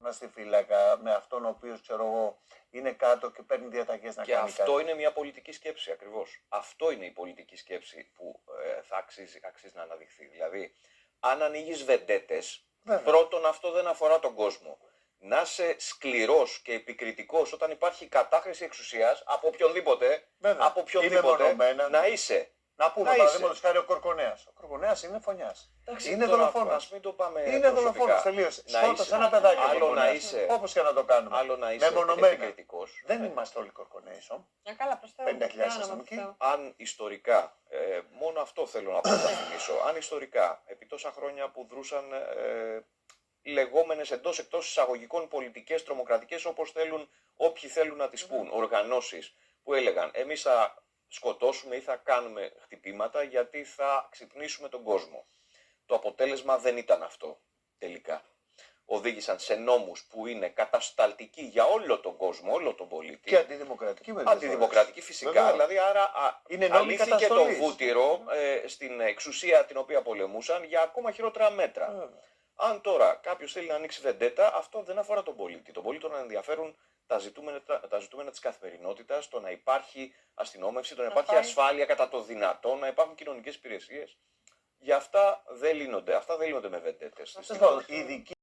να στη φύλακα με αυτόν ο οποίος, ξέρω εγώ, είναι κάτω και παίρνει διαταγές να Και κάνει αυτό κάτι. είναι μια πολιτική σκέψη ακριβώς. Αυτό είναι η πολιτική σκέψη που θα αξίζει να αναδειχθεί. Δηλαδή, αν ανοίγεις βεντέτες, Βέβαια. πρώτον αυτό δεν αφορά τον κόσμο. Να είσαι σκληρός και επικριτικός όταν υπάρχει κατάχρηση εξουσίας από οποιονδήποτε, Βέβαια. από οποιονδήποτε, μεμονωμένα. να είσαι. Να πούμε να παραδείγματος χάρη ο Κορκονέας. Ο Κορκονέας είναι φωνιάς. Εντάξει, Είναι τώρα, δολοφόνος. ας μην το πάμε Είναι προσωπικά. δολοφόνος, τελείωσε. Να Σκότωσε είσαι. ένα παιδάκι. ο Άλλο να Κορκονέας. είσαι. Όπως και να το κάνουμε. Άλλο να είσαι Μεμονωμένα. επικριτικός. Δεν είμαστε όλοι Κορκονέες όμως. Καλά, προς Θεού. 50.000 Κάνα αστυνομικοί. με Θεό. Αν ιστορικά, μόνο αυτό θέλω να αποκαθυμίσω, αν ιστορικά επί τόσα χρόνια που δρούσαν λεγόμενες εντός εκτός εισαγωγικών πολιτικές τρομοκρατικές, όπως θέλουν όποιοι θέλουν να τις πούν, οργανώσεις που έλεγαν εμείς θα σκοτώσουμε ή θα κάνουμε χτυπήματα γιατί θα ξυπνήσουμε τον κόσμο. Το αποτέλεσμα δεν ήταν αυτό τελικά. Οδήγησαν σε νόμους που είναι κατασταλτικοί για όλο τον κόσμο, όλο τον πολίτη. Και αντιδημοκρατική μερικές Αντιδημοκρατική φυσικά, Βεβαίως. δηλαδή άρα Είναι νόμοι αλήθηκε τον καταστολής. βούτυρο στην εξουσία την οποία πολεμούσαν για ακόμα χειρότερα μέτρα. Βέβαια. Αν τώρα κάποιος θέλει να ανοίξει βεντέτα, αυτό δεν αφορά τον πολίτη. Τον πολίτη τον ενδιαφέρουν τα ζητούμενα της καθημερινότητας, το να υπάρχει αστυνόμευση, το να υπάρχει φάει. ασφάλεια κατά το δυνατό, να υπάρχουν κοινωνικές υπηρεσίες. Για αυτά δεν λύνονται. Αυτά δεν λύνονται με βεντέτες. Τέλος πάντων, η δική